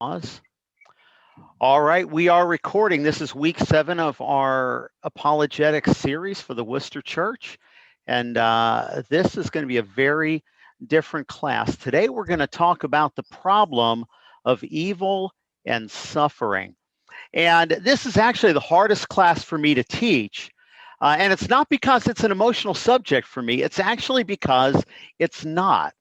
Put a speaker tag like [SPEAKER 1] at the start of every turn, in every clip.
[SPEAKER 1] Pause. All right, we are recording. This is week 7 of our Apologetics series for the Worcester Church. And this is going to be a very different class. Today, we're going to talk about the problem of evil and suffering. And this is actually the hardest class for me to teach. And it's not because it's an emotional subject for me. It's actually because it's not.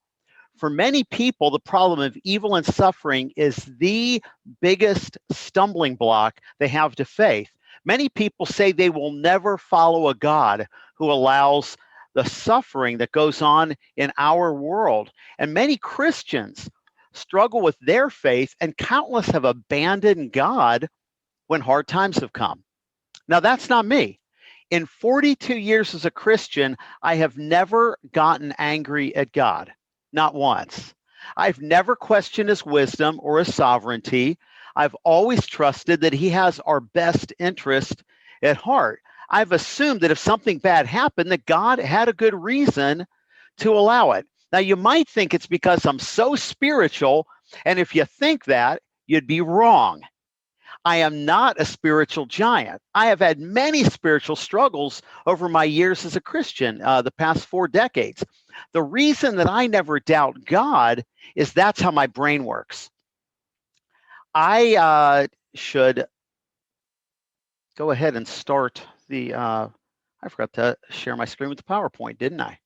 [SPEAKER 1] For many people, the problem of evil and suffering is the biggest stumbling block they have to faith. Many people say they will never follow a God who allows the suffering that goes on in our world. And many Christians struggle with their faith, and countless have abandoned God when hard times have come. Now, that's not me. In 42 years as a Christian, I have never gotten angry at God. Not once. I've never questioned his wisdom or his sovereignty. I've always trusted that he has our best interest at heart. I've assumed that if something bad happened, that God had a good reason to allow it. Now, you might think it's because I'm so spiritual, and if you think that, you'd be wrong. I am not a spiritual giant. I have had many spiritual struggles over my years as a Christian, the past 4 decades. The reason that I never doubt God is that's how my brain works. I should go ahead and start the, I forgot to share my screen with the PowerPoint, didn't I?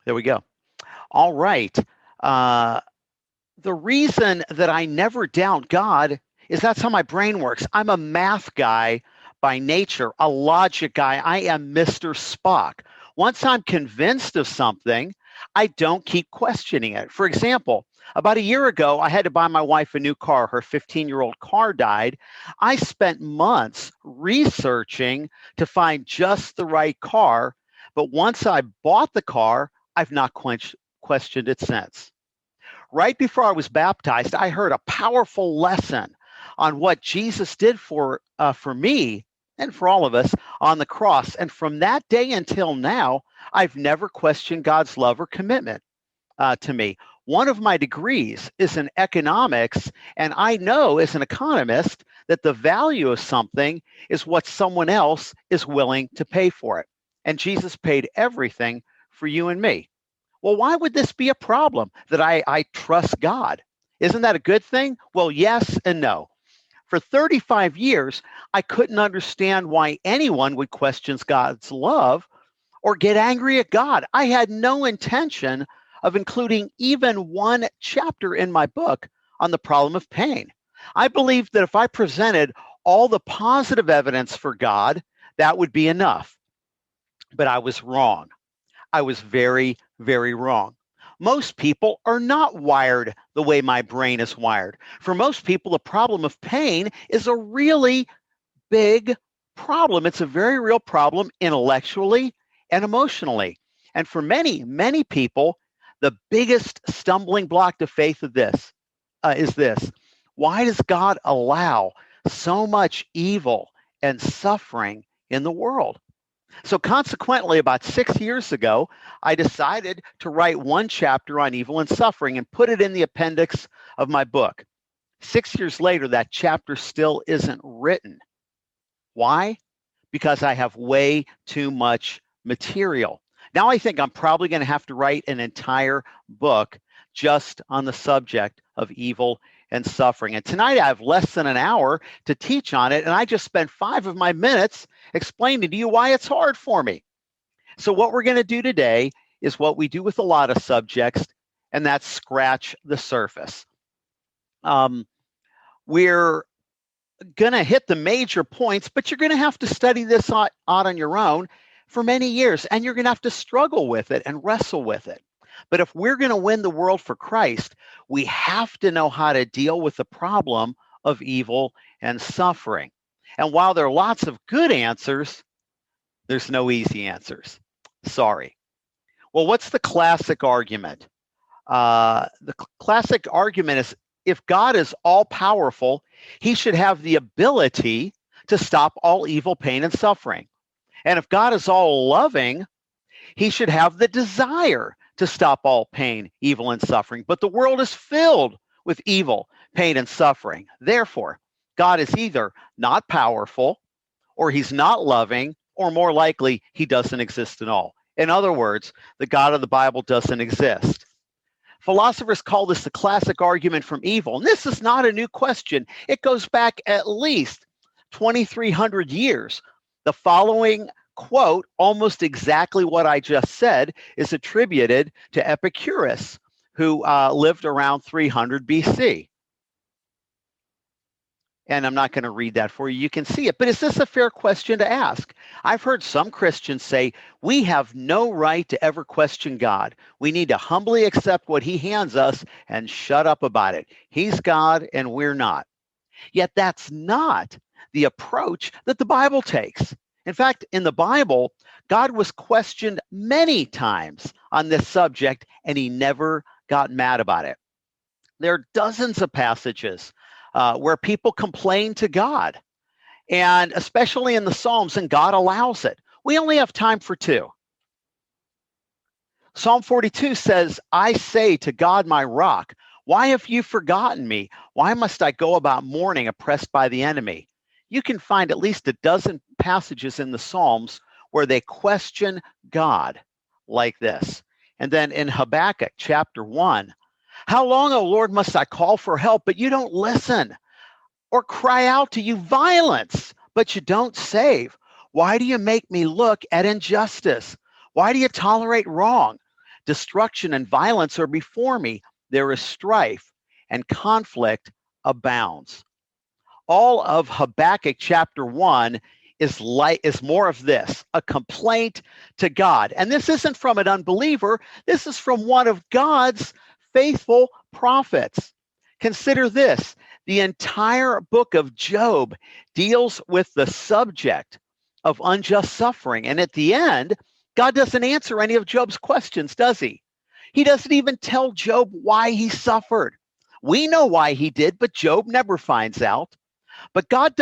[SPEAKER 1] There we go. All right. The reason that I never doubt God is that's how my brain works. I'm a math guy by nature, a logic guy. I am Mr. Spock. Once I'm convinced of something, I don't keep questioning it. For example, about a year ago, I had to buy my wife a new car. Her 15-year-old car died. I spent months researching to find just the right car, but once I bought the car, I've not questioned it since. Right before I was baptized, I heard a powerful lesson on what Jesus did for me and for all of us on the cross. And from that day until now, I've never questioned God's love or commitment to me. One of my degrees is in economics, and I know as an economist that the value of something is what someone else is willing to pay for it. And Jesus paid everything for you and me. Well, why would this be a problem that I trust God? Isn't that a good thing? Well, yes and no. For 35 years, I couldn't understand why anyone would question God's love or get angry at God. I had no intention of including even one chapter in my book on the problem of pain. I believed that if I presented all the positive evidence for God, that would be enough. But I was wrong. I was very, very wrong. Most people are not wired the way my brain is wired. For most people, the problem of pain is a really big problem. It's a very real problem intellectually and emotionally. And for many, many people, the biggest stumbling block to faith of this is this. Why does God allow so much evil and suffering in the world? So consequently, about 6 years ago, I decided to write one chapter on evil and suffering and put it in the appendix of my book. 6 years later, that chapter still isn't written. Why? Because I have way too much material. Now I think I'm probably going to have to write an entire book just on the subject of evil and suffering. And tonight I have less than an hour to teach on it, and I just spent 5 of my minutes explaining to you why it's hard for me. So what we're going to do today is what we do with a lot of subjects, and that's scratch the surface. We're going to hit the major points, but you're going to have to study this out on your own for many years, and you're going to have to struggle with it and wrestle with it. But if we're going to win the world for Christ, we have to know how to deal with the problem of evil and suffering. And while there are lots of good answers, there's no easy answers. Sorry. Well, what's the classic argument? The classic argument is if God is all-powerful, he should have the ability to stop all evil, pain, and suffering. And if God is all loving, he should have the desire to stop all pain, evil, and suffering. But the world is filled with evil, pain, and suffering. Therefore, God is either not powerful, or he's not loving, or more likely, he doesn't exist at all. In other words, the God of the Bible doesn't exist. Philosophers call this the classic argument from evil. And this is not a new question. It goes back at least 2,300 years. The following quote, almost exactly what I just said, is attributed to Epicurus, who lived around 300 BC. And I'm not going to read that for you. You can see it. But is this a fair question to ask? I've heard some Christians say, we have no right to ever question God. We need to humbly accept what he hands us and shut up about it. He's God and we're not. Yet that's not the approach that the Bible takes. In fact, in the Bible, God was questioned many times on this subject, and he never got mad about it. There are dozens of passages where people complain to God, and especially in the Psalms, and God allows it. We only have time for two. Psalm 42 says, I say to God, my rock, why have you forgotten me? Why must I go about mourning, oppressed by the enemy? You can find at least a dozen passages in the Psalms where they question God like this. And then in Habakkuk chapter 1, how long, O Lord, must I call for help, but you don't listen? Or cry out to you violence, but you don't save? Why do you make me look at injustice? Why do you tolerate wrong? Destruction and violence are before me. There is strife and conflict abounds. All of Habakkuk chapter 1 is more of this, a complaint to God. And this isn't from an unbeliever. This is from one of God's faithful prophets. Consider this. The entire book of Job deals with the subject of unjust suffering. And at the end, God doesn't answer any of Job's questions, does he? He doesn't even tell Job why he suffered. We know why he did, but Job never finds out. But God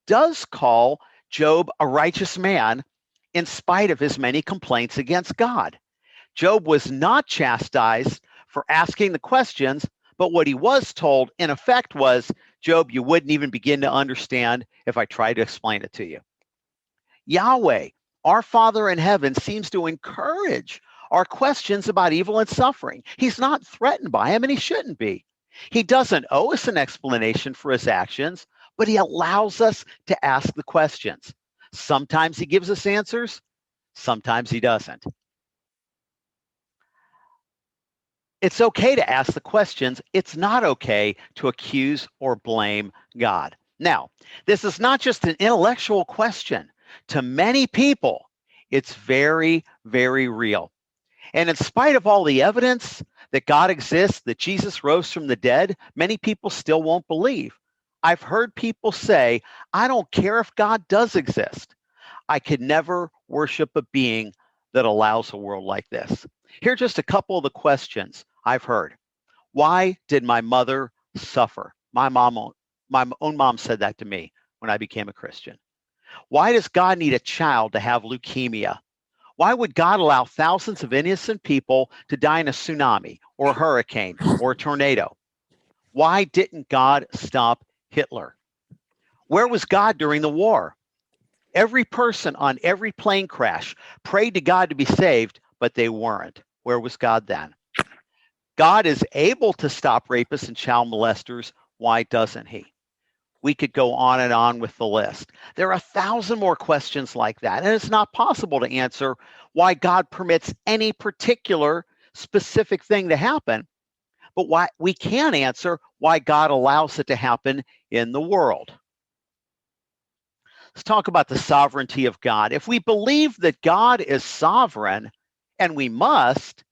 [SPEAKER 1] does call Job a righteous man in spite of his many complaints against God. Job was not chastised for asking the questions, but what he was told, in effect, was, Job, you wouldn't even begin to understand if I tried to explain it to you. Yahweh, our Father in heaven, seems to encourage our questions about evil and suffering. He's not threatened by him, and he shouldn't be. He doesn't owe us an explanation for his actions, but he allows us to ask the questions. Sometimes he gives us answers, sometimes he doesn't. It's okay to ask the questions. It's not okay to accuse or blame God. Now, this is not just an intellectual question. To many people, it's very, very real. And in spite of all the evidence that God exists, that Jesus rose from the dead, many people still won't believe. I've heard people say, I don't care if God does exist. I could never worship a being that allows a world like this. Here are just a couple of the questions I've heard. Why did my mother suffer? My own mom said that to me when I became a Christian. Why does God need a child to have leukemia? Why would God allow thousands of innocent people to die in a tsunami or a hurricane or a tornado? Why didn't God stop Hitler? Where was God during the war? Every person on every plane crash prayed to God to be saved, but they weren't. Where was God then? God is able to stop rapists and child molesters. Why doesn't he? We could go on and on with the list. There are 1,000 more questions like that, and it's not possible to answer why God permits any particular specific thing to happen, but why we can answer why God allows it to happen in the world. Let's talk about the sovereignty of God. If we believe that God is sovereign, and we must,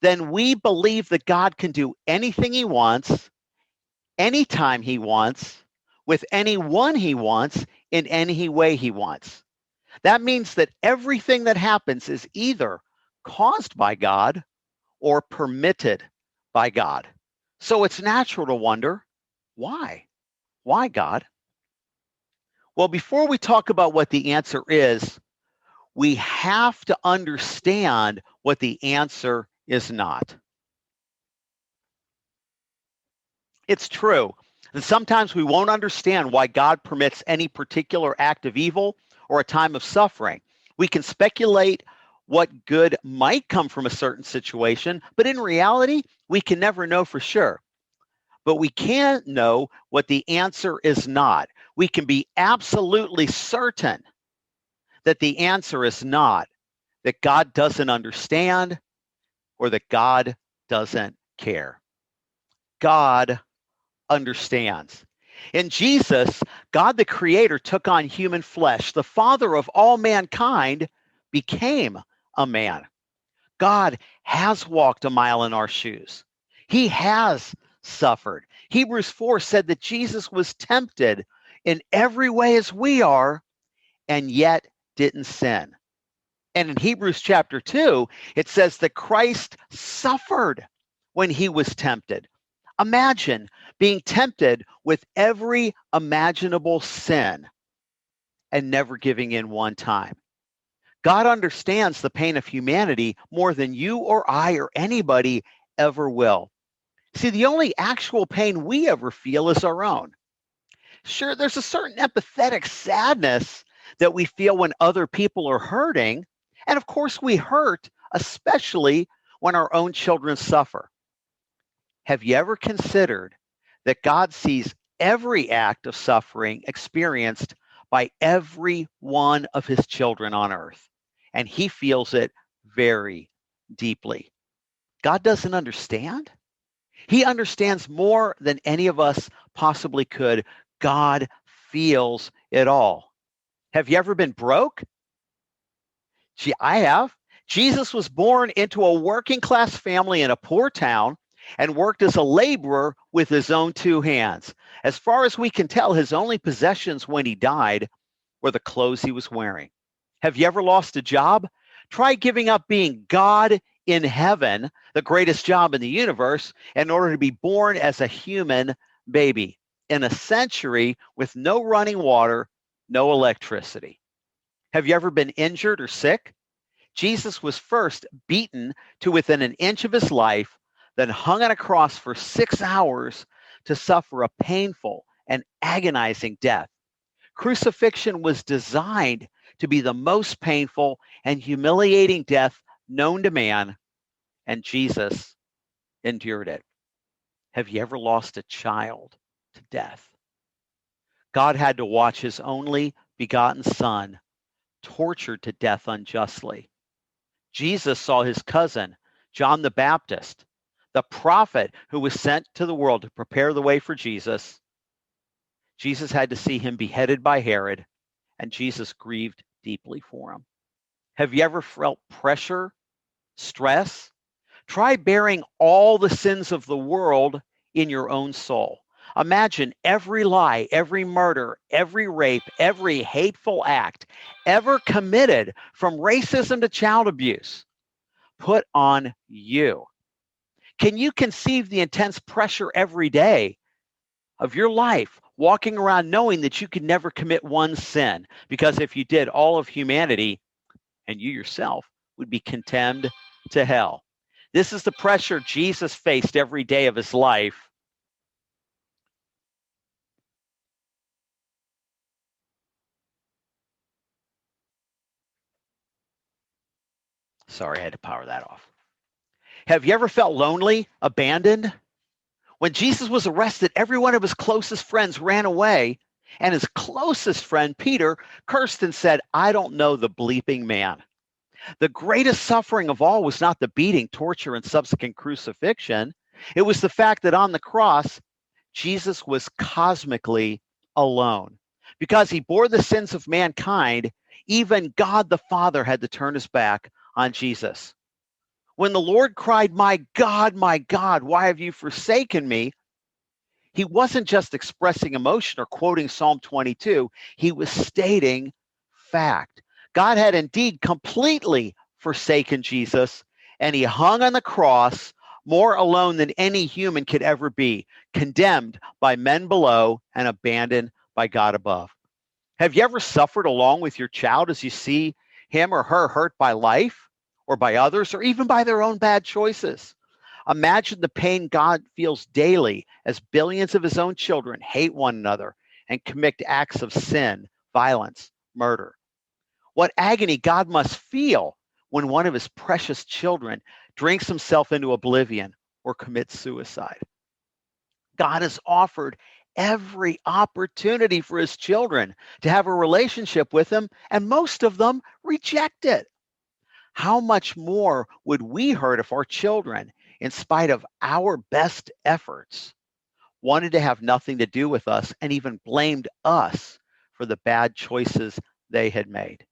[SPEAKER 1] then we believe that God can do anything he wants, anytime he wants, with anyone he wants, in any way he wants. That means that everything that happens is either caused by God or permitted by God. So it's natural to wonder, why? Why, God? Well, before we talk about what the answer is, we have to understand what the answer is not. It's true that sometimes we won't understand why God permits any particular act of evil or a time of suffering. We can speculate what good might come from a certain situation, but in reality, we can never know for sure. But we can know what the answer is not. We can be absolutely certain that the answer is not that God doesn't understand or that God doesn't care. God understands. In Jesus, God the Creator took on human flesh. The Father of all mankind became a man. God has walked a mile in our shoes. He has suffered. Hebrews 4 said that Jesus was tempted in every way as we are, and yet didn't sin. And in Hebrews chapter 2, it says that Christ suffered when he was tempted. Imagine being tempted with every imaginable sin and never giving in one time. God understands the pain of humanity more than you or I or anybody ever will. See, the only actual pain we ever feel is our own. Sure, there's a certain empathetic sadness that we feel when other people are hurting. And of course, we hurt, especially when our own children suffer. Have you ever considered that God sees every act of suffering experienced by every one of his children on earth? And he feels it very deeply. God doesn't understand. He understands more than any of us possibly could. God feels it all. Have you ever been broke? Gee, I have. Jesus was born into a working class family in a poor town and worked as a laborer with his own two hands. As far as we can tell, his only possessions when he died were the clothes he was wearing. Have you ever lost a job? Try giving up being God in heaven, the greatest job in the universe, in order to be born as a human baby in a century with no running water, no electricity. Have you ever been injured or sick? Jesus was first beaten to within an inch of his life, then hung on a cross for 6 hours to suffer a painful and agonizing death. Crucifixion was designed to be the most painful and humiliating death known to man, and Jesus endured it. Have you ever lost a child to death? God had to watch his only begotten son tortured to death unjustly. Jesus saw his cousin, John the Baptist, the prophet who was sent to the world to prepare the way for Jesus. Jesus had to see him beheaded by Herod, and Jesus grieved deeply for him. Have you ever felt pressure, stress? Try bearing all the sins of the world in your own soul. Imagine every lie, every murder, every rape, every hateful act ever committed, from racism to child abuse, put on you. Can you conceive the intense pressure every day of your life, walking around knowing that you could never commit one sin? Because if you did, all of humanity and you yourself would be condemned to hell. This is the pressure Jesus faced every day of his life. Sorry, I had to power that off. Have you ever felt lonely, abandoned? When Jesus was arrested, every one of his closest friends ran away, and his closest friend, Peter, cursed and said, "I don't know the bleeping man." The greatest suffering of all was not the beating, torture, and subsequent crucifixion. It was the fact that on the cross, Jesus was cosmically alone. Because he bore the sins of mankind, even God the Father had to turn his back on Jesus. When the Lord cried, my God, why have you forsaken me?" He wasn't just expressing emotion or quoting Psalm 22. He was stating fact. God had indeed completely forsaken Jesus, and he hung on the cross more alone than any human could ever be, condemned by men below and abandoned by God above. Have you ever suffered along with your child as you see him or her hurt by life or by others or even by their own bad choices? Imagine the pain God feels daily as billions of his own children hate one another and commit acts of sin, violence, murder. What agony God must feel when one of his precious children drinks himself into oblivion or commits suicide. God has offered every opportunity for his children to have a relationship with him, and most of them reject it. How much more would we hurt if our children, in spite of our best efforts, wanted to have nothing to do with us and even blamed us for the bad choices they had made?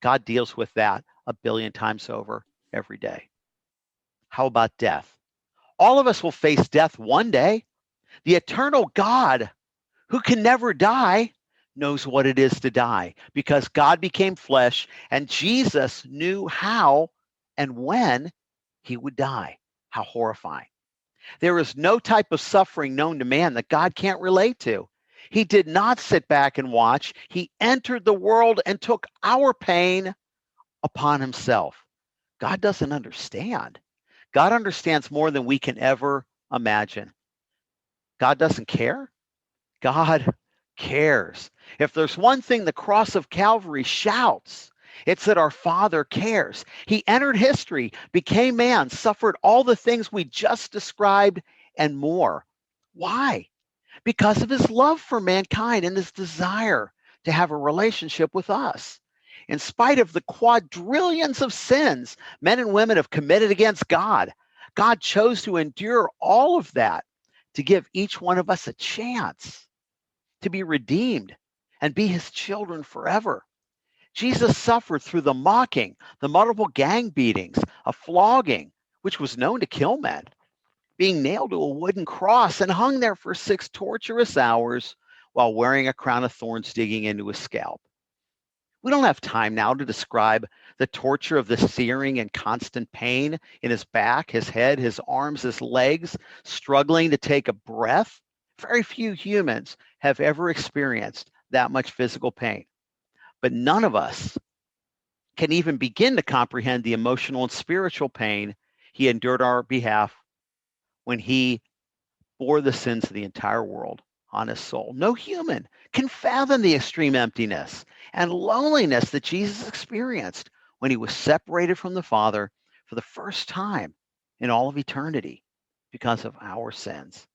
[SPEAKER 1] God deals with that a billion times over every day. How about death? All of us will face death one day. The eternal God, who can never die, knows what it is to die because God became flesh and Jesus knew how and when he would die. How horrifying. There is no type of suffering known to man that God can't relate to. He did not sit back and watch. He entered the world and took our pain upon himself. God doesn't understand. God understands more than we can ever imagine. God doesn't care. God cares. If there's one thing the cross of Calvary shouts, it's that our Father cares. He entered history, became man, suffered all the things we just described and more. Why? Because of his love for mankind and his desire to have a relationship with us. In spite of the quadrillions of sins men and women have committed against God, God chose to endure all of that to give each one of us a chance to be redeemed and be his children forever. Jesus suffered through the mocking, the multiple gang beatings, a flogging, which was known to kill men, being nailed to a wooden cross and hung there for 6 torturous hours while wearing a crown of thorns digging into his scalp. We don't have time now to describe the torture of the searing and constant pain in his back, his head, his arms, his legs, struggling to take a breath. Very few humans have ever experienced that much physical pain. But none of us can even begin to comprehend the emotional and spiritual pain he endured on our behalf when he bore the sins of the entire world on his soul. No human can fathom the extreme emptiness and loneliness that Jesus experienced when he was separated from the Father for the first time in all of eternity because of our sins.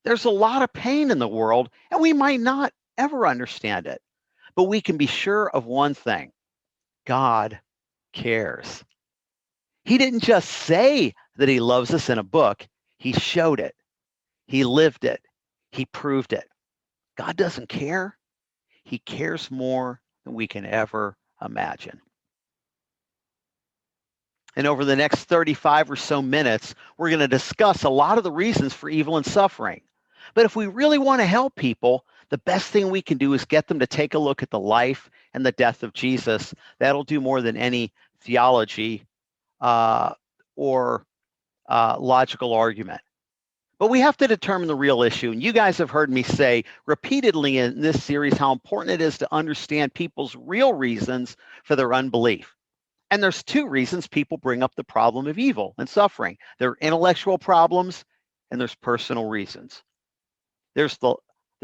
[SPEAKER 1] There's a lot of pain in the world, and we might not ever understand it, but we can be sure of one thing: God cares. He didn't just say that he loves us in a book, he showed it, he lived it, he proved it. God doesn't care. He cares more than we can ever imagine. And over the next 35 or so minutes, we're going to discuss a lot of the reasons for evil and suffering. But if we really want to help people, the best thing we can do is get them to take a look at the life and the death of Jesus. That'll do more than any theology or logical argument. But we have to determine the real issue. And you guys have heard me say repeatedly in this series how important it is to understand people's real reasons for their unbelief. And there's 2 reasons people bring up the problem of evil and suffering. There are intellectual problems and there's personal reasons. There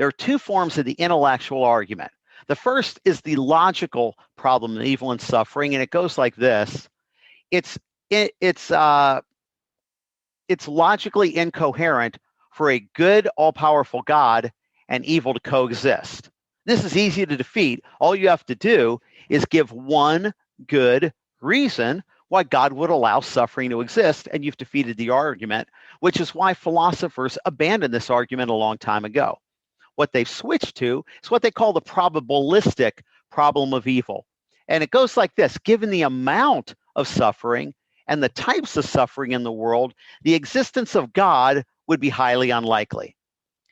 [SPEAKER 1] are 2 forms of the intellectual argument. The first is the logical problem of evil and suffering, and it goes like this. It's logically incoherent for a good, all-powerful God and evil to coexist. This is easy to defeat. All you have to do is give one good reason why God would allow suffering to exist, and you've defeated the argument, which is why philosophers abandoned this argument a long time ago. What they've switched to is what they call the probabilistic problem of evil. And it goes like this: given the amount of suffering and the types of suffering in the world, the existence of God would be highly unlikely.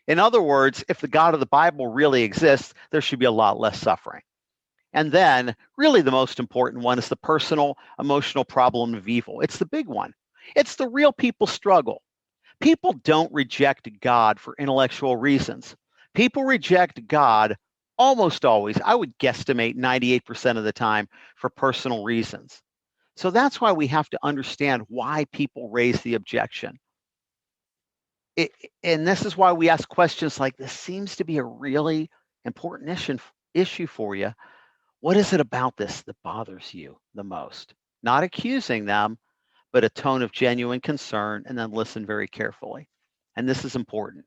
[SPEAKER 1] In other words, if the God of the Bible really exists, there should be a lot less suffering. And then, really the most important one is the personal, emotional problem of evil. It's the big one. It's the real people struggle. People don't reject God for intellectual reasons. People reject God almost always, I would guesstimate 98% of the time, for personal reasons. So that's why we have to understand why people raise the objection. And this is why we ask questions like, this seems to be a really important issue for you. What is it about this that bothers you the most? Not accusing them, but a tone of genuine concern, and then listen very carefully. And this is important.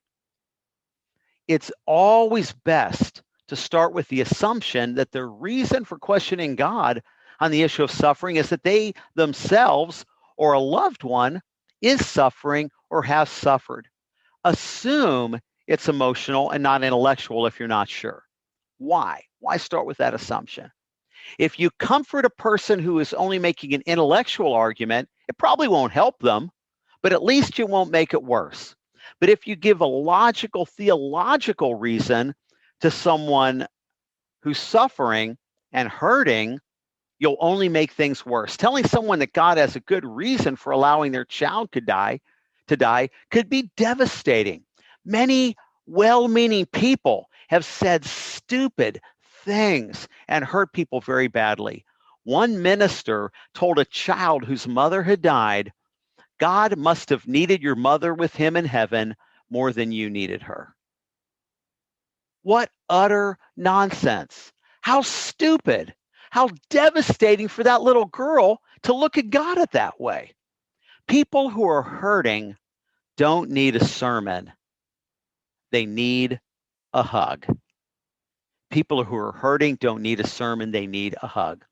[SPEAKER 1] It's always best to start with the assumption that the reason for questioning God on the issue of suffering is that they themselves or a loved one is suffering or has suffered. Assume it's emotional and not intellectual if you're not sure. Why? Why start with that assumption? If you comfort a person who is only making an intellectual argument, it probably won't help them, but at least you won't make it worse. But if you give a logical, theological reason to someone who's suffering and hurting, you'll only make things worse. Telling someone that God has a good reason for allowing their child to die could be devastating. Many well-meaning people have said stupid things and hurt people very badly. One minister told a child whose mother had died, God must have needed your mother with him in heaven more than you needed her. What utter nonsense. How stupid. How devastating for that little girl to look at God at that way. People who are hurting don't need a sermon. They need a hug. People who are hurting don't need a sermon. They need a hug.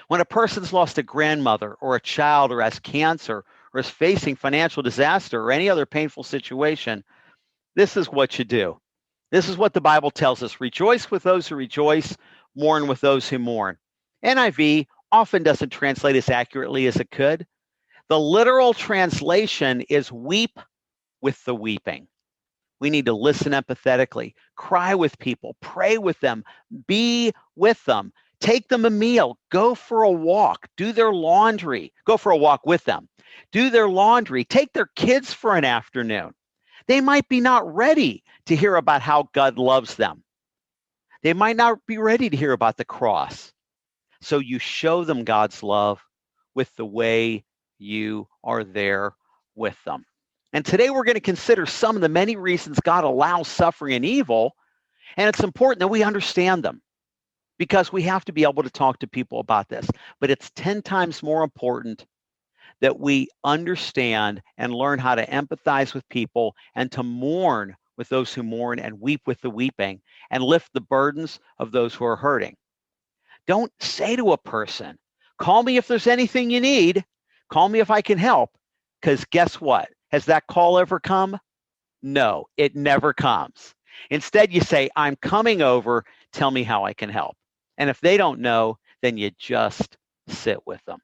[SPEAKER 1] When a person's lost a grandmother or a child or has cancer or is facing financial disaster or any other painful situation, this is what you do. This is what the Bible tells us. Rejoice with those who rejoice, mourn with those who mourn. NIV often doesn't translate as accurately as it could. The literal translation is weep with the weeping. We need to listen empathetically, cry with people, pray with them, be with them, take them a meal, go for a walk, do their laundry, go for a walk with them, do their laundry, take their kids for an afternoon. They might be not ready to hear about how God loves them. They might not be ready to hear about the cross. So you show them God's love with the way you are there with them. And today we're going to consider some of the many reasons God allows suffering and evil. And it's important that we understand them because we have to be able to talk to people about this. But it's 10 times more important that we understand and learn how to empathize with people and to mourn with those who mourn and weep with the weeping and lift the burdens of those who are hurting. Don't say to a person, call me if there's anything you need. Call me if I can help. Because guess what? Has that call ever come? No, it never comes. Instead, you say, I'm coming over. Tell me how I can help. And if they don't know, then you just sit with them.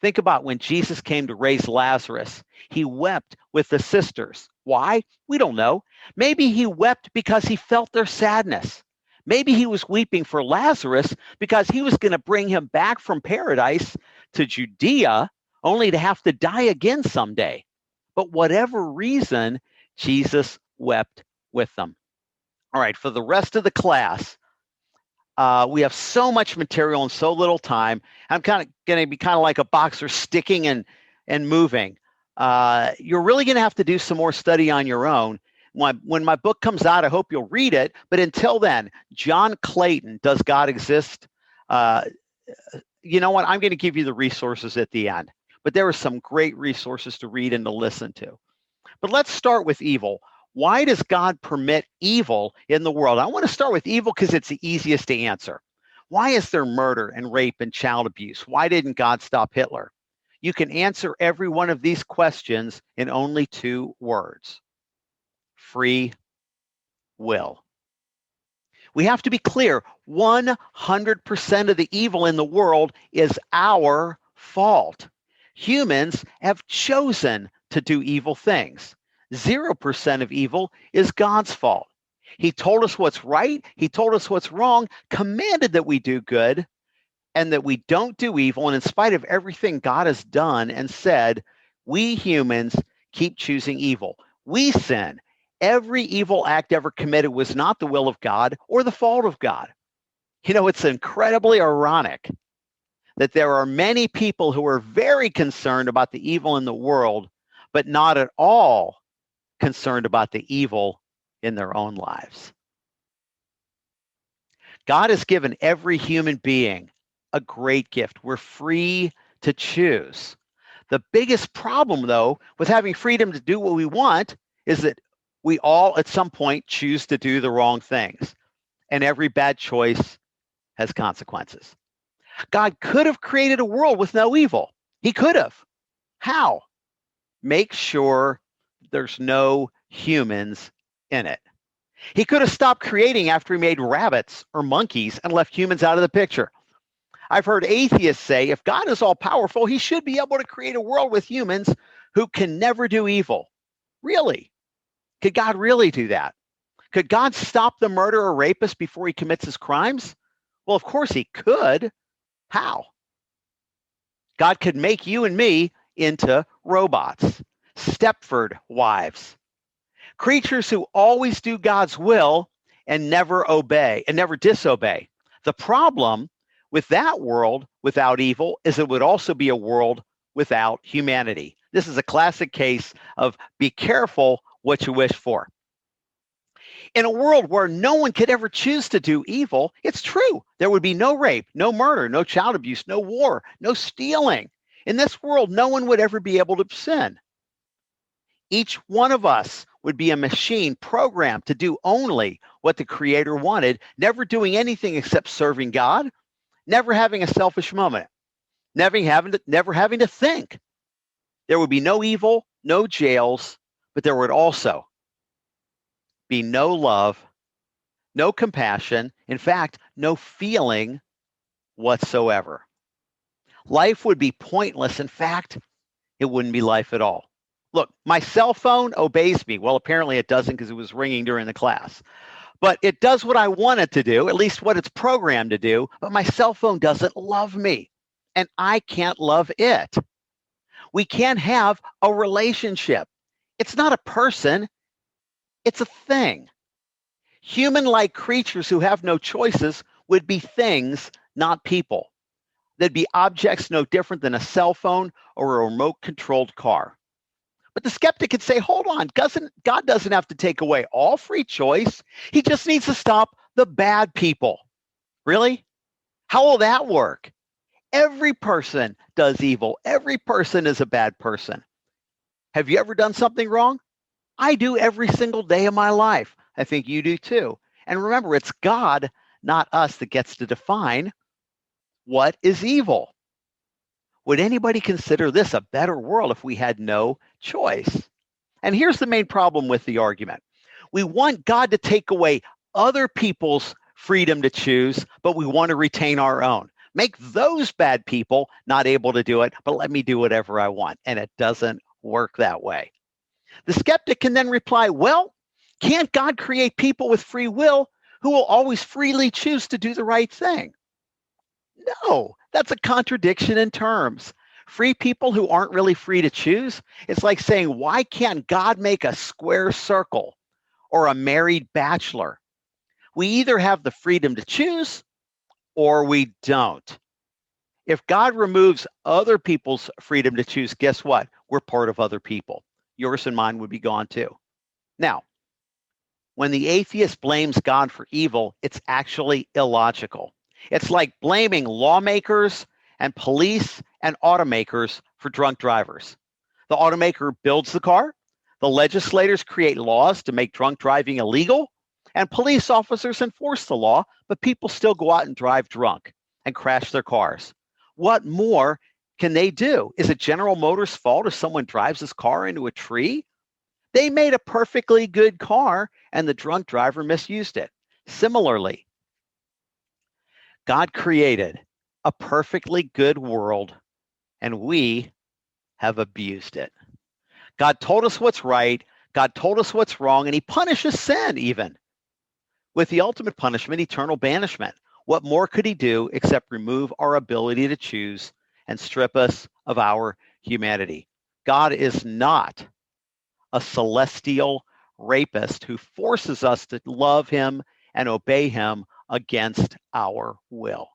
[SPEAKER 1] Think about when Jesus came to raise Lazarus. He wept with the sisters. Why? We don't know. Maybe he wept because he felt their sadness. Maybe he was weeping for Lazarus because he was going to bring him back from paradise to Judea, only to have to die again someday. But whatever reason, Jesus wept with them. All right, for the rest of the class, we have so much material and so little time. I'm kind of going to be kind of like a boxer sticking and moving. You're really going to have to do some more study on your own. When my book comes out, I hope you'll read it. But until then, John Clayton, Does God Exist? You know what? I'm going to give you the resources at the end. But there are some great resources to read and to listen to. But let's start with evil. Why does God permit evil in the world? I want to start with evil because it's the easiest to answer. Why is there murder and rape and child abuse? Why didn't God stop Hitler? You can answer every one of these questions in only 2 words. Free will. We have to be clear, 100% of the evil in the world is our fault. Humans have chosen to do evil things. 0% of evil is God's fault. He told us what's right. He told us what's wrong, commanded that we do good and that we don't do evil. And in spite of everything God has done and said, we humans keep choosing evil. We sin. Every evil act ever committed was not the will of God or the fault of God. It's incredibly ironic that there are many people who are very concerned about the evil in the world, but not at all concerned about the evil in their own lives. God has given every human being a great gift. We're free to choose. The biggest problem, though, with having freedom to do what we want is that we all at some point choose to do the wrong things, and every bad choice has consequences. God could have created a world with no evil. He could have. How? Make sure there's no humans in it. He could have stopped creating after he made rabbits or monkeys and left humans out of the picture. I've heard atheists say if God is all powerful, he should be able to create a world with humans who can never do evil. Really? Could God really do that? Could God stop the murderer or rapist before he commits his crimes? Well, of course he could. How? God could make you and me into robots, Stepford wives, creatures who always do God's will and never obey and never disobey. The problem with that world without evil is it would also be a world without humanity. This is a classic case of be careful what you wish for. In a world where no one could ever choose to do evil, it's true. There would be no rape, no murder, no child abuse, no war, no stealing. In this world, no one would ever be able to sin. Each one of us would be a machine programmed to do only what the Creator wanted, never doing anything except serving God, never having a selfish moment, never having to think. There would be no evil, no jails, but there would also be no love, no compassion, in fact, no feeling whatsoever. Life would be pointless. In fact, it wouldn't be life at all. Look, my cell phone obeys me. Well, apparently it doesn't because it was ringing during the class. But it does what I want it to do, at least what it's programmed to do, but my cell phone doesn't love me, and I can't love it. We can't have a relationship. It's not a person, it's a thing. Human-like creatures who have no choices would be things, not people. They'd be objects no different than a cell phone or a remote-controlled car. But the skeptic could say, hold on, God doesn't have to take away all free choice. He just needs to stop the bad people. Really? How will that work? Every person does evil. Every person is a bad person. Have you ever done something wrong? I do every single day of my life. I think you do too. And remember, it's God, not us, that gets to define what is evil. Would anybody consider this a better world if we had no choice? And here's the main problem with the argument. We want God to take away other people's freedom to choose, but we want to retain our own. Make those bad people not able to do it, but let me do whatever I want. And it doesn't work that way. The skeptic can then reply, well, can't God create people with free will who will always freely choose to do the right thing? No, that's a contradiction in terms. Free people who aren't really free to choose, it's like saying, why can't God make a square circle or a married bachelor? We either have the freedom to choose or we don't. If God removes other people's freedom to choose, guess what? We're part of other people. Yours and mine would be gone too. Now, when the atheist blames God for evil, it's actually illogical. It's like blaming lawmakers and police and automakers for drunk drivers. The automaker builds the car, the legislators create laws to make drunk driving illegal, and police officers enforce the law, but people still go out and drive drunk and crash their cars. What more can they do? Is it General Motors' fault if someone drives his car into a tree? They made a perfectly good car and the drunk driver misused it. Similarly, God created a perfectly good world and we have abused it. God told us what's right. God told us what's wrong, and he punishes sin even with the ultimate punishment, eternal banishment. What more could he do except remove our ability to choose and strip us of our humanity? God is not a celestial rapist who forces us to love him and obey him against our will.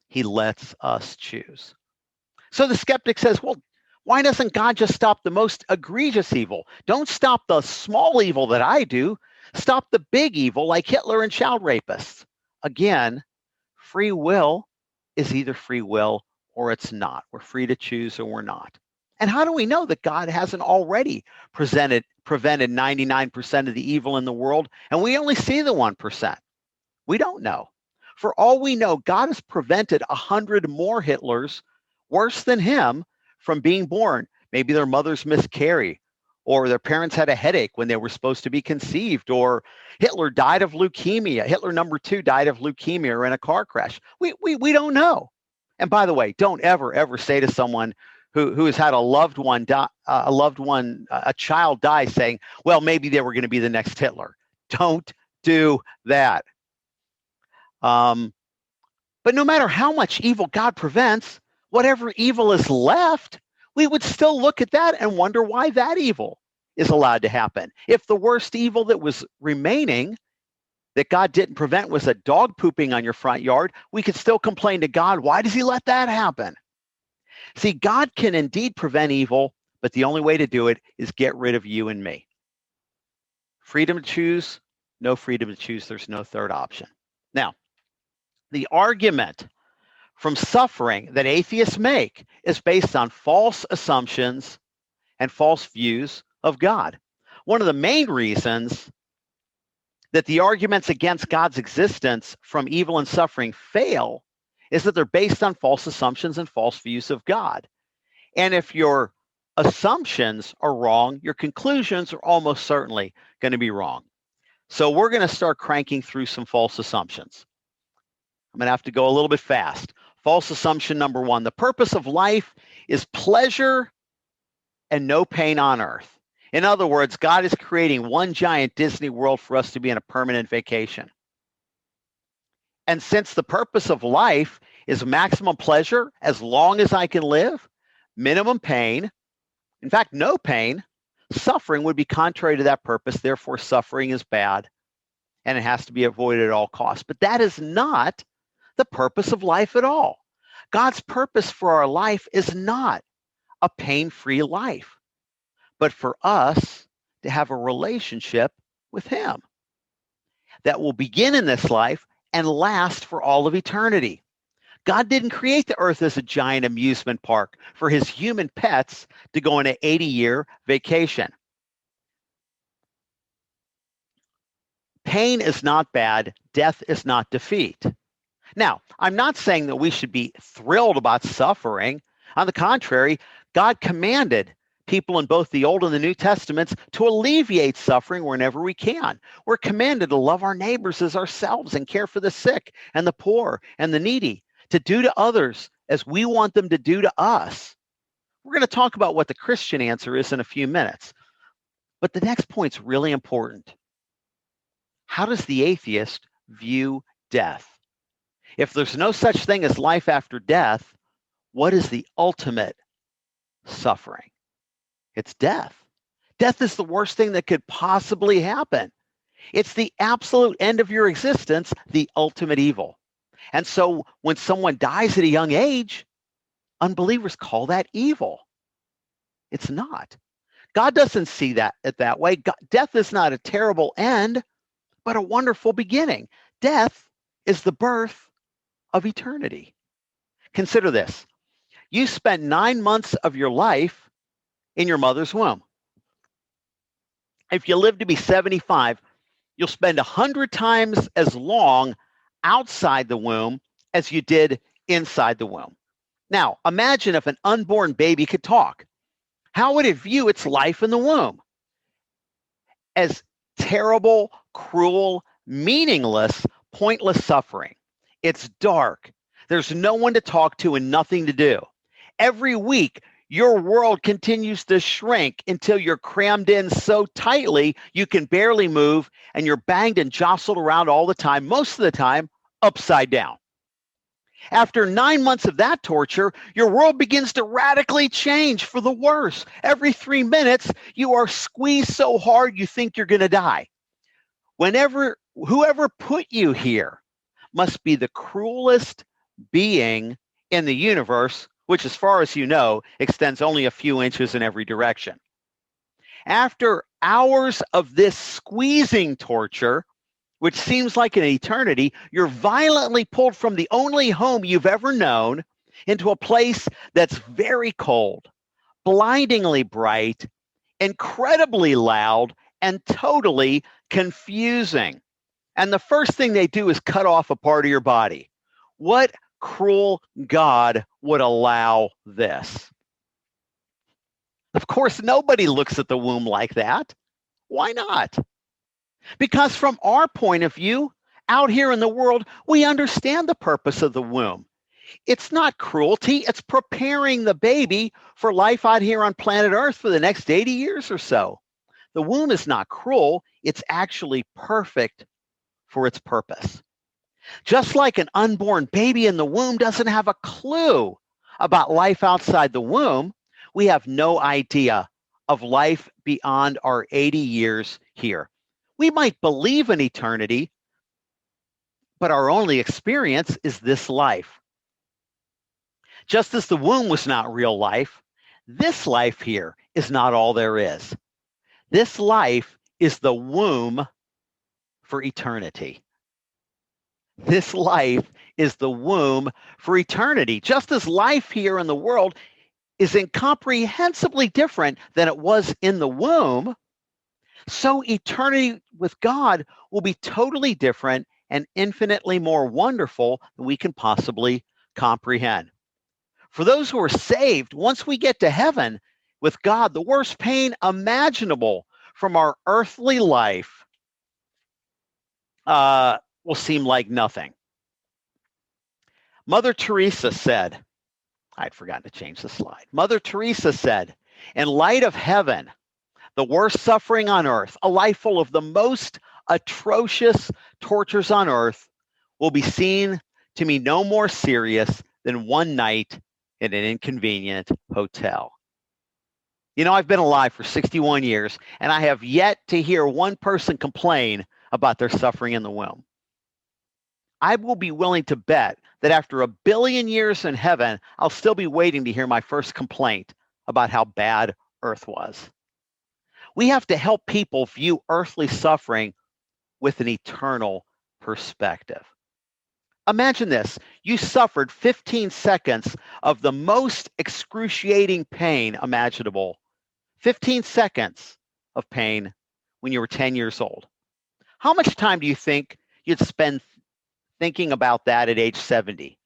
[SPEAKER 1] He lets us choose. So the skeptic says, well, why doesn't God just stop the most egregious evil? Don't stop the small evil that I do. Stop the big evil like Hitler and child rapists. Again, free will is either free will or it's not. We're free to choose or we're not. And how do we know that God hasn't already prevented 99% of the evil in the world and we only see the 1%? We don't know. For all we know, God has prevented 100 more Hitlers worse than him from being born. Maybe their mothers miscarried, or their parents had a headache when they were supposed to be conceived, or Hitler died of leukemia. Hitler number 2 died of leukemia or in a car crash. We don't know. And by the way, don't ever say to someone who has had a child die saying, well, maybe they were going to be the next Hitler. Don't do that. But no matter how much evil God prevents, whatever evil is left, we would still look at that and wonder why that evil is allowed to happen. If the worst evil that was remaining that God didn't prevent was a dog pooping on your front yard, we could still complain to God, why does he let that happen? See, God can indeed prevent evil, but the only way to do it is get rid of you and me. Freedom to choose, no freedom to choose, there's no third option. Now, the argument from suffering that atheists make is based on false assumptions and false views of God. One of the main reasons that the arguments against God's existence from evil and suffering fail is that they're based on false assumptions and false views of God. And if your assumptions are wrong, your conclusions are almost certainly going to be wrong. So we're going to start cranking through some false assumptions. I'm going to have to go a little bit fast. False assumption number 1, the purpose of life is pleasure and no pain on earth. In other words, God is creating one giant Disney World for us to be in a permanent vacation. And since the purpose of life is maximum pleasure as long as I can live, minimum pain, in fact, no pain, suffering would be contrary to that purpose. Therefore, suffering is bad and it has to be avoided at all costs. But that is not the purpose of life at all. God's purpose for our life is not a pain-free life, but for us to have a relationship with him that will begin in this life and last for all of eternity. God didn't create the earth as a giant amusement park for his human pets to go on an 80-year vacation. Pain is not bad. Death is not defeat. Now, I'm not saying that we should be thrilled about suffering. On the contrary, God commanded people in both the Old and the New Testaments to alleviate suffering whenever we can. We're commanded to love our neighbors as ourselves and care for the sick and the poor and the needy, to do to others as we want them to do to us. We're going to talk about what the Christian answer is in a few minutes. But the next point's really important. How does the atheist view death? If there's no such thing as life after death, what is the ultimate suffering? It's death. Death is the worst thing that could possibly happen. It's the absolute end of your existence, the ultimate evil. And so when someone dies at a young age, unbelievers call that evil. It's not. God doesn't see that way. Death is not a terrible end, but a wonderful beginning. Death is the birth of eternity. Consider this. You spent 9 months of your life in your mother's womb. If you live to be 75, you'll spend 100 times as long outside the womb as you did inside the womb. Now, imagine if an unborn baby could talk. How would it view its life in the womb? As terrible, cruel, meaningless, pointless suffering. It's dark. There's no one to talk to and nothing to do. Every week, your world continues to shrink until you're crammed in so tightly you can barely move, and you're banged and jostled around all the time, most of the time upside down. After 9 months of that torture, your world begins to radically change for the worse. Every 3 minutes, you are squeezed so hard you think you're going to die. Whoever put you here must be the cruelest being in the universe, which, as far as you know, extends only a few inches in every direction. After hours of this squeezing torture, which seems like an eternity, you're violently pulled from the only home you've ever known into a place that's very cold, blindingly bright, incredibly loud, and totally confusing. And the first thing they do is cut off a part of your body. What cruel God would allow this? Of course, nobody looks at the womb like that. Why not? Because from our point of view, out here in the world, we understand the purpose of the womb. It's not cruelty. It's preparing the baby for life out here on planet Earth for the next 80 years or so. The womb is not cruel. It's actually perfect for its purpose. Just like an unborn baby in the womb doesn't have a clue about life outside the womb, we have no idea of life beyond our 80 years here. We might believe in eternity, but our only experience is this life. Just as the womb was not real life, this life here is not all there is. This life is the womb for eternity. This life is the womb for eternity. Just as life here in the world is incomprehensibly different than it was in the womb, so eternity with God will be totally different and infinitely more wonderful than we can possibly comprehend. For those who are saved, once we get to heaven with God, the worst pain imaginable from our earthly life will seem like nothing. Mother Teresa said, I'd forgotten to change the slide. Mother Teresa said, in light of heaven, the worst suffering on earth, a life full of the most atrocious tortures on earth, will be seen to me no more serious than one night in an inconvenient hotel. You know, I've been alive for 61 years, and I have yet to hear one person complain about their suffering in the womb. I will be willing to bet that after 1 billion years in heaven, I'll still be waiting to hear my first complaint about how bad earth was. We have to help people view earthly suffering with an eternal perspective. Imagine this. You suffered 15 seconds of the most excruciating pain imaginable. 15 seconds of pain when you were 10 years old. How much time do you think you'd spend thinking about that at age 70?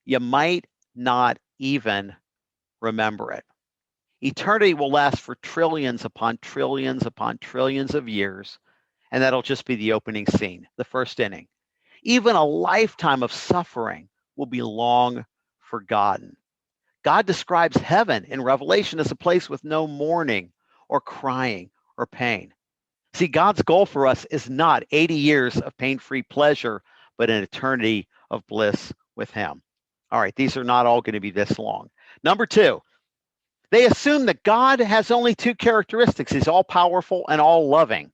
[SPEAKER 1] You might not even remember it. Eternity will last for trillions upon trillions upon trillions of years, and that'll just be the opening scene, the first inning. Even a lifetime of suffering will be long forgotten. God describes heaven in Revelation as a place with no mourning or crying or pain. See, God's goal for us is not 80 years of pain-free pleasure, but an eternity of bliss with Him. All right, these are not all going to be this long. Number 2, they assume that God has only 2 characteristics. He's all-powerful and all-loving.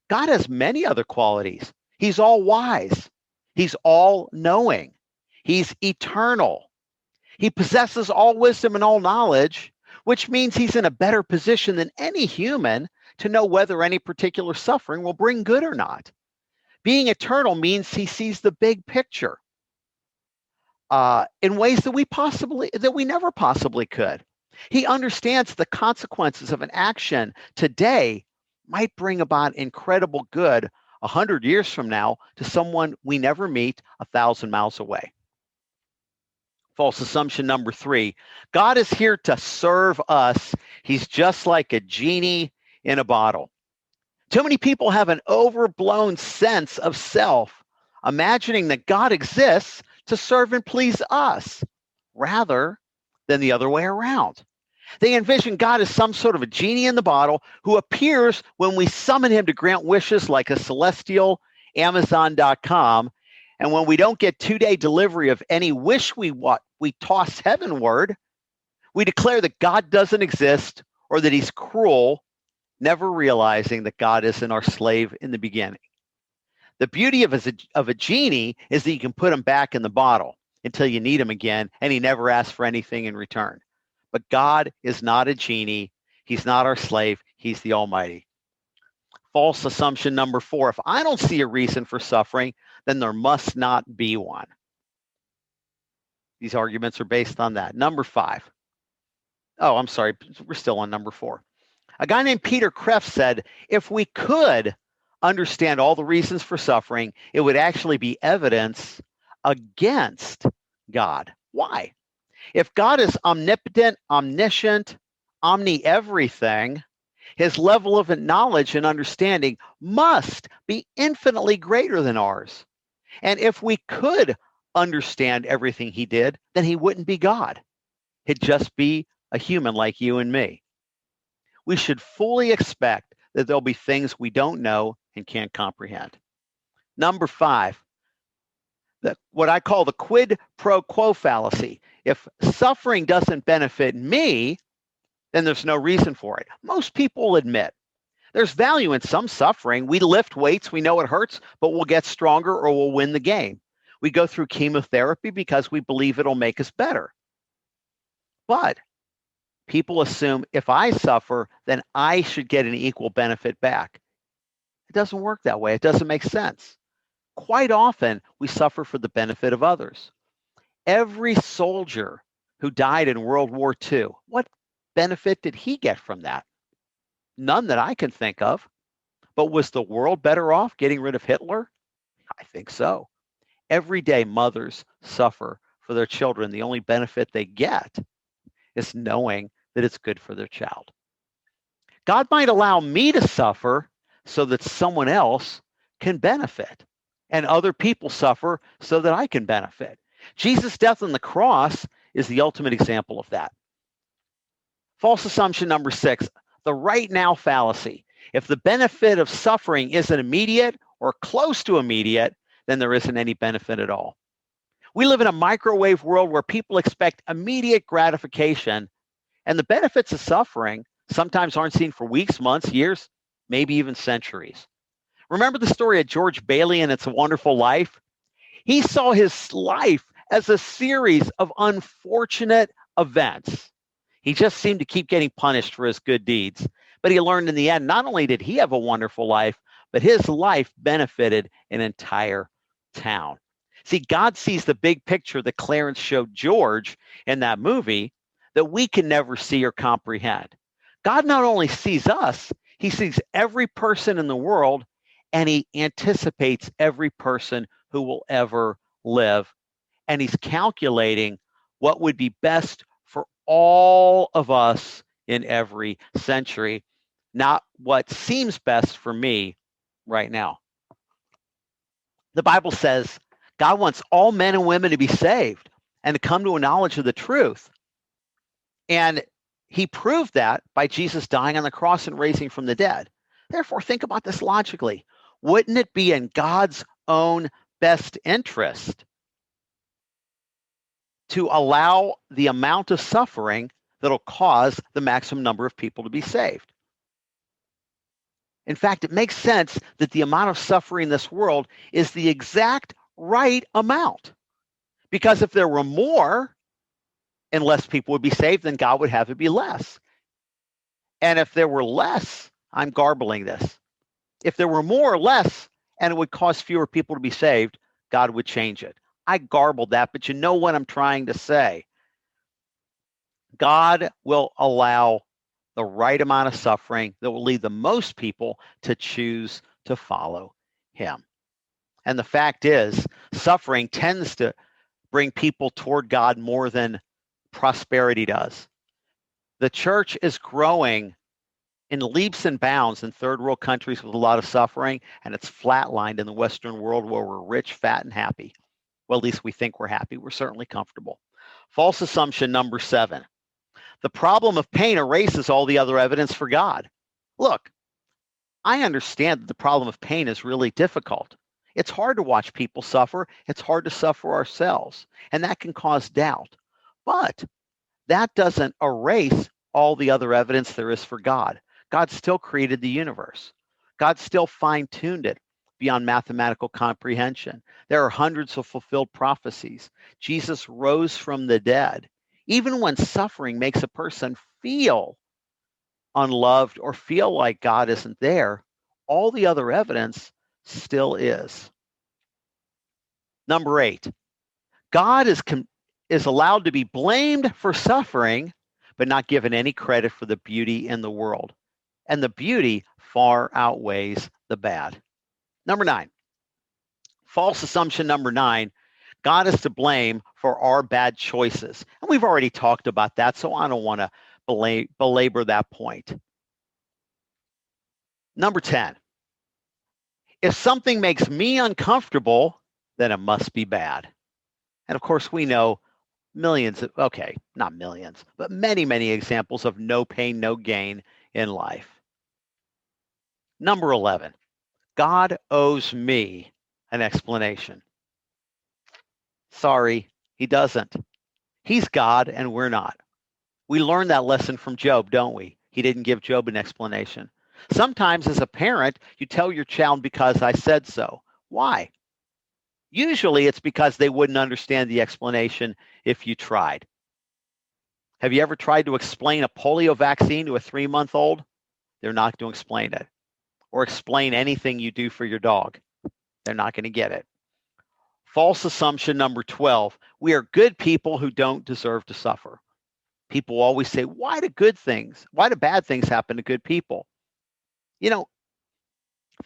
[SPEAKER 1] God has many other qualities. He's all-wise. He's all-knowing. He's eternal. He possesses all wisdom and all knowledge, which means he's in a better position than any human to know whether any particular suffering will bring good or not. Being eternal means he sees the big picture in ways that we never possibly could. He understands the consequences of an action today might bring about incredible good 100 years from now to someone we never meet 1,000 miles away. False assumption number 3, God is here to serve us. He's just like a genie in a bottle. Too many people have an overblown sense of self, imagining that God exists to serve and please us rather than the other way around. They envision God as some sort of a genie in the bottle who appears when we summon him to grant wishes like a celestial Amazon.com, And when we don't get 2-day delivery of any wish we want, we toss heavenward. We declare that God doesn't exist or that he's cruel, never realizing that God isn't our slave in the beginning. The beauty of a genie is that you can put him back in the bottle until you need him again, and he never asks for anything in return. But God is not a genie. He's not our slave. He's the Almighty. False assumption number 4. If I don't see a reason for suffering, then there must not be one. These arguments are based on that. Number 5. Oh, I'm sorry. We're still on number 4. A guy named Peter Kreeft said, if we could understand all the reasons for suffering, it would actually be evidence against God. Why? If God is omnipotent, omniscient, omni-everything, his level of knowledge and understanding must be infinitely greater than ours. And if we could understand everything he did, then he wouldn't be God. He'd just be a human like you and me. We should fully expect that there'll be things we don't know and can't comprehend. Number 5, what I call the quid pro quo fallacy. If suffering doesn't benefit me, then there's no reason for it. Most people admit there's value in some suffering. We lift weights, we know it hurts, but we'll get stronger or we'll win the game. We go through chemotherapy because we believe it'll make us better. But people assume if I suffer, then I should get an equal benefit back. It doesn't work that way. It doesn't make sense. Quite often, we suffer for the benefit of others. Every soldier who died in World War II, what benefit did he get from that? None that I can think of. But was the world better off getting rid of Hitler? I think so. Every day, mothers suffer for their children. The only benefit they get is knowing that it's good for their child. God might allow me to suffer so that someone else can benefit, and other people suffer so that I can benefit. Jesus' death on the cross is the ultimate example of that. False assumption number 6, the right now fallacy. If the benefit of suffering isn't immediate or close to immediate, then there isn't any benefit at all. We live in a microwave world where people expect immediate gratification, and the benefits of suffering sometimes aren't seen for weeks, months, years, maybe even centuries. Remember the story of George Bailey and It's a Wonderful Life? He saw his life as a series of unfortunate events. He just seemed to keep getting punished for his good deeds. But he learned in the end, not only did he have a wonderful life, but his life benefited an entire town. See, God sees the big picture that Clarence showed George in that movie that we can never see or comprehend. God not only sees us, he sees every person in the world, and he anticipates every person who will ever live. And he's calculating what would be best for all of us in every century, not what seems best for me right now. The Bible says God wants all men and women to be saved and to come to a knowledge of the truth. And he proved that by Jesus dying on the cross and raising from the dead. Therefore, think about this logically. Wouldn't it be in God's own best interest to allow the amount of suffering that'll cause the maximum number of people to be saved? In fact, it makes sense that the amount of suffering in this world is the exact right amount. Because if there were more and less people would be saved, then God would have it be less. And if there were less, I'm garbling this. If there were more or less and it would cause fewer people to be saved, God would change it. I garbled that, but you know what I'm trying to say. God will allow the right amount of suffering that will lead the most people to choose to follow him. And the fact is, suffering tends to bring people toward God more than prosperity does. The church is growing in leaps and bounds in third world countries with a lot of suffering, and it's flatlined in the Western world where we're rich, fat, and happy. Well, at least we think we're happy. We're certainly comfortable. False assumption number 7. The problem of pain erases all the other evidence for God. Look, I understand that the problem of pain is really difficult. It's hard to watch people suffer. It's hard to suffer ourselves, and that can cause doubt. But that doesn't erase all the other evidence there is for God. God still created the universe. God still fine-tuned it beyond mathematical comprehension. There are hundreds of fulfilled prophecies. Jesus rose from the dead. Even when suffering makes a person feel unloved or feel like God isn't there, all the other evidence still is. Number 8, God is allowed to be blamed for suffering, but not given any credit for the beauty in the world. And the beauty far outweighs the bad. Number 9, false assumption number 9, God is to blame for our bad choices. And we've already talked about that, so I don't want to belabor that point. Number 10, if something makes me uncomfortable, then it must be bad. And of course, we know millions, okay, not millions, but many, many examples of no pain, no gain in life. Number 11, God owes me an explanation. Sorry, he doesn't. He's God and we're not. We learned that lesson from Job, don't we? He didn't give Job an explanation. Sometimes as a parent, you tell your child because I said so. Why? Usually it's because they wouldn't understand the explanation if you tried. Have you ever tried to explain a polio vaccine to a 3-month-old? They're not going to explain it. Or explain anything you do for your dog. They're not going to get it. False assumption number 12, we are good people who don't deserve to suffer. People always say, why do bad things happen to good people? You know,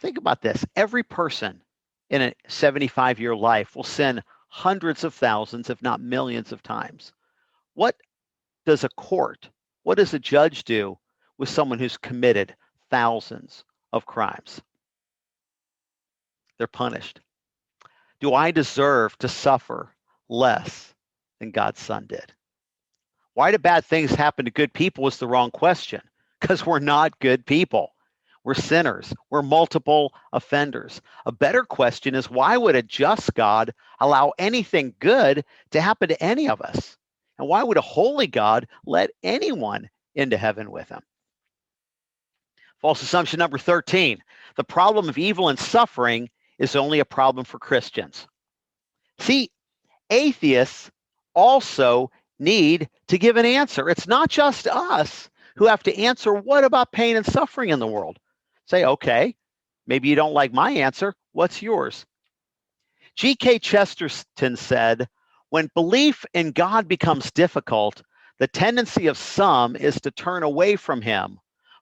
[SPEAKER 1] think about this. Every person in a 75-year life will sin hundreds of thousands, if not millions of times. What does a judge do with someone who's committed thousands of crimes? They're punished. Do I deserve to suffer less than God's Son did? Why do bad things happen to good people is the wrong question, because we're not good people. We're sinners. We're multiple offenders. A better question is, why would a just God allow anything good to happen to any of us? And why would a holy God let anyone into heaven with him? False assumption number 13, the problem of evil and suffering is only a problem for Christians. See, atheists also need to give an answer. It's not just us who have to answer, what about pain and suffering in the world? Say, okay, maybe you don't like my answer. What's yours? G.K. Chesterton said, when belief in God becomes difficult, the tendency of some is to turn away from him.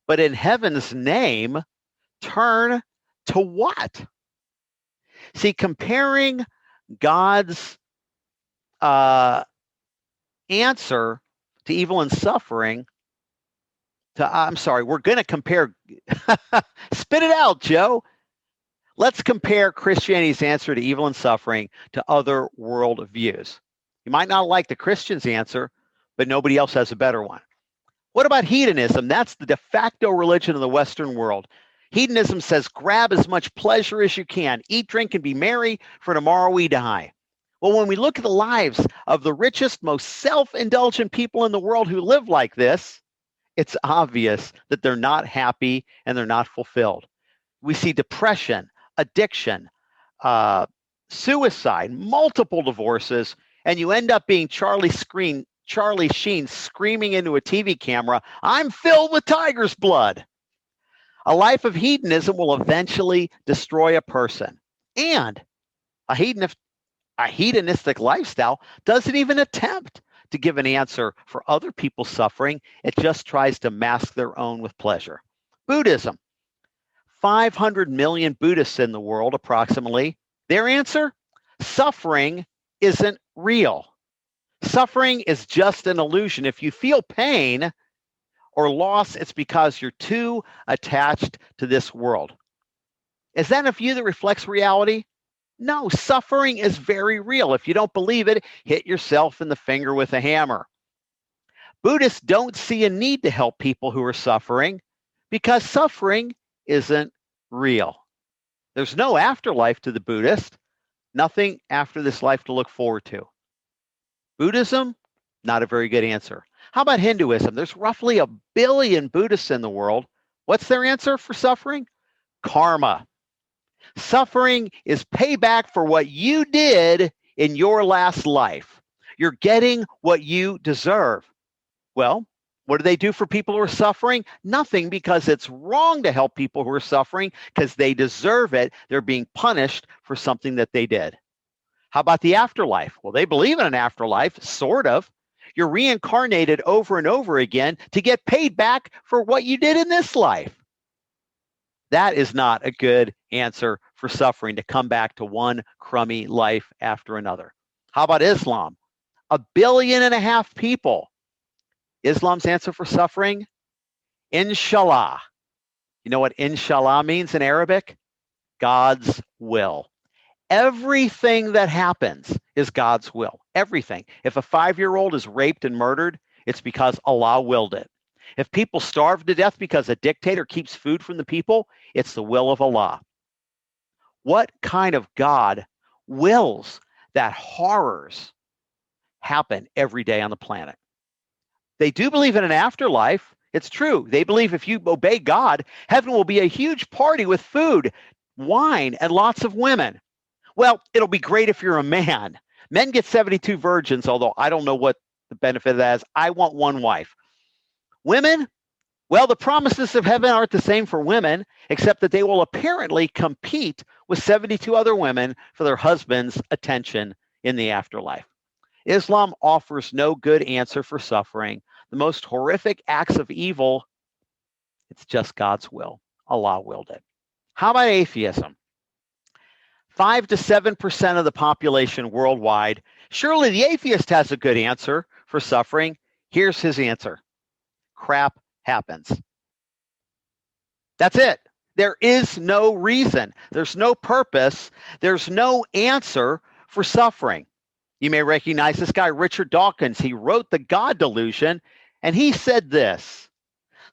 [SPEAKER 1] But in heaven's name, turn to what? See, comparing God's answer to evil and suffering we're going to compare, spit it out, Joe. Let's compare Christianity's answer to evil and suffering to other world views. You might not like the Christian's answer, but nobody else has a better one. What about hedonism? That's the de facto religion of the Western world. Hedonism says, grab as much pleasure as you can. Eat, drink, and be merry, for tomorrow we die. Well, when we look at the lives of the richest, most self-indulgent people in the world who live like this, it's obvious that they're not happy and they're not fulfilled. We see depression, addiction, suicide, multiple divorces, and you end up being Charlie Sheen screaming into a TV camera, I'm filled with tiger's blood. A life of hedonism will eventually destroy a person. And a hedonistic lifestyle doesn't even attempt to give an answer for other people's suffering. It just tries to mask their own with pleasure. Buddhism. 500 million Buddhists in the world, approximately. Their answer? Suffering isn't real. Suffering is just an illusion. If you feel pain or loss, it's because you're too attached to this world. Is that a view that reflects reality? No, suffering is very real. If you don't believe it, hit yourself in the finger with a hammer. Buddhists don't see a need to help people who are suffering because suffering isn't real. There's no afterlife to the Buddhist, nothing after this life to look forward to. Buddhism, not a very good answer. How about Hinduism? There's roughly 1 billion Buddhists in the world. What's their answer for suffering? Karma. Suffering is payback for what you did in your last life. You're getting what you deserve. Well, what do they do for people who are suffering? Nothing, because it's wrong to help people who are suffering because they deserve it. They're being punished for something that they did. How about the afterlife? Well, they believe in an afterlife, sort of. You're reincarnated over and over again to get paid back for what you did in this life. That is not a good answer for suffering, to come back to one crummy life after another. How about Islam? 1.5 billion people. Islam's answer for suffering? Inshallah. You know what inshallah means in Arabic? God's will. Everything that happens is God's will. Everything. If a 5-year-old is raped and murdered, it's because Allah willed it. If people starve to death because a dictator keeps food from the people, it's the will of Allah. What kind of God wills that horrors happen every day on the planet? They do believe in an afterlife. It's true. They believe if you obey God, heaven will be a huge party with food, wine, and lots of women. Well, it'll be great if you're a man. Men get 72 virgins, although I don't know what the benefit of that is. I want one wife. Women, well, the promises of heaven aren't the same for women, except that they will apparently compete with 72 other women for their husband's attention in the afterlife. Islam offers no good answer for suffering. The most horrific acts of evil, it's just God's will. Allah willed it. How about atheism? 5 to 7% of the population worldwide. Surely the atheist has a good answer for suffering. Here's his answer. Crap happens. That's it. There is no reason. There's no purpose. There's no answer for suffering. You may recognize this guy, Richard Dawkins. He wrote The God Delusion, and he said this: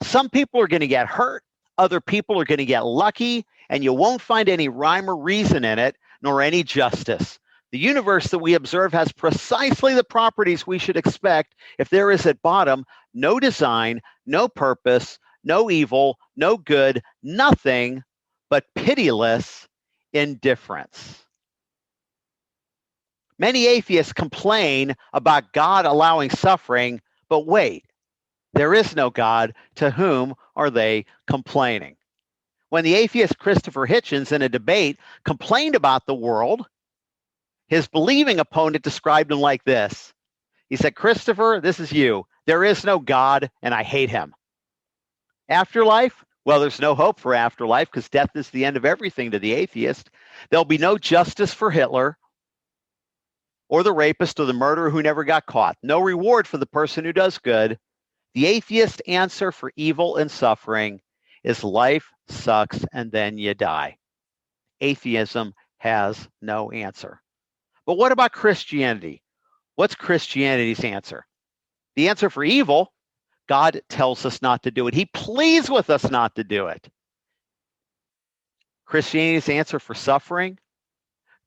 [SPEAKER 1] some people are going to get hurt, other people are going to get lucky, and you won't find any rhyme or reason in it, nor any justice. The universe that we observe has precisely the properties we should expect if there is at bottom no design, no purpose, no evil, no good, nothing but pitiless indifference. Many atheists complain about God allowing suffering, but wait, there is no God. To whom are they complaining? When the atheist Christopher Hitchens in a debate complained about the world, his believing opponent described him like this. He said, Christopher, this is you. There is no God, and I hate him. Afterlife? Well, there's no hope for afterlife because death is the end of everything to the atheist. There'll be no justice for Hitler or the rapist or the murderer who never got caught. No reward for the person who does good. The atheist answer for evil and suffering is life sucks and then you die. Atheism has no answer. But what about Christianity? What's Christianity's answer? The answer for evil, God tells us not to do it. He pleads with us not to do it. Christianity's answer for suffering,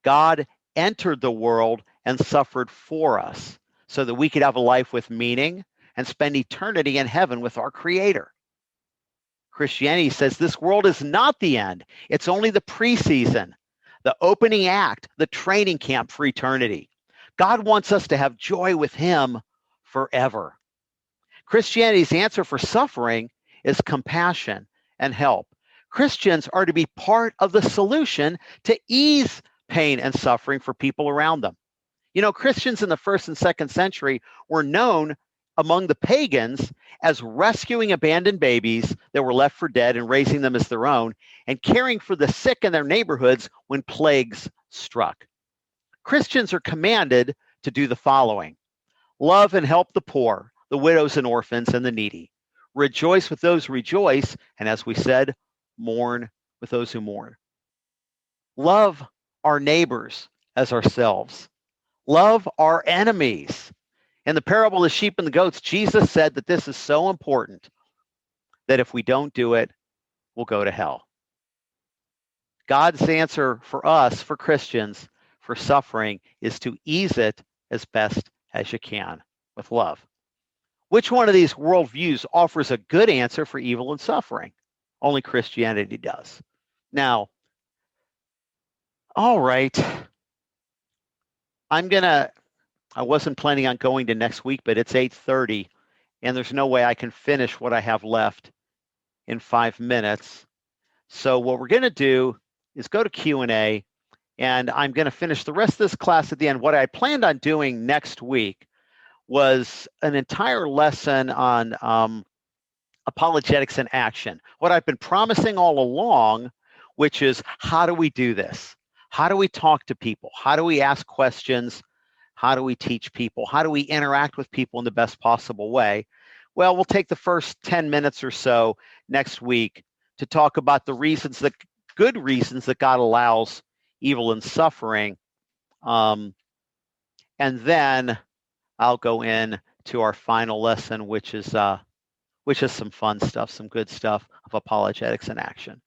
[SPEAKER 1] God entered the world and suffered for us so that we could have a life with meaning and spend eternity in heaven with our Creator. Christianity says this world is not the end. It's only the preseason, the opening act, the training camp for eternity. God wants us to have joy with Him forever. Christianity's answer for suffering is compassion and help. Christians are to be part of the solution to ease pain and suffering for people around them. You know, Christians in the 1st and 2nd century were known among the pagans as rescuing abandoned babies that were left for dead and raising them as their own, and caring for the sick in their neighborhoods when plagues struck. Christians are commanded to do the following: love and help the poor, the widows and orphans, and the needy. Rejoice with those who rejoice, and as we said, mourn with those who mourn. Love our neighbors as ourselves. Love our enemies. In the parable of the sheep and the goats, Jesus said that this is so important that if we don't do it, we'll go to hell. God's answer for us, for Christians, for suffering is to ease it as best as you can with love. Which one of these worldviews offers a good answer for evil and suffering? Only Christianity does. Now, all right. I wasn't planning on going to next week, but it's 8:30, and there's no way I can finish what I have left in 5 minutes. So what we're going to do is go to Q&A, and I'm going to finish the rest of this class at the end. What I planned on doing next week was an entire lesson on apologetics in action. What I've been promising all along, which is how do we do this? How do we talk to people? How do we ask questions? How do we teach people? How do we interact with people in the best possible way? Well, we'll take the first 10 minutes or so next week to talk about the reasons, the good reasons that God allows evil and suffering. And then I'll go in to our final lesson, which is some fun stuff, some good stuff of apologetics in action.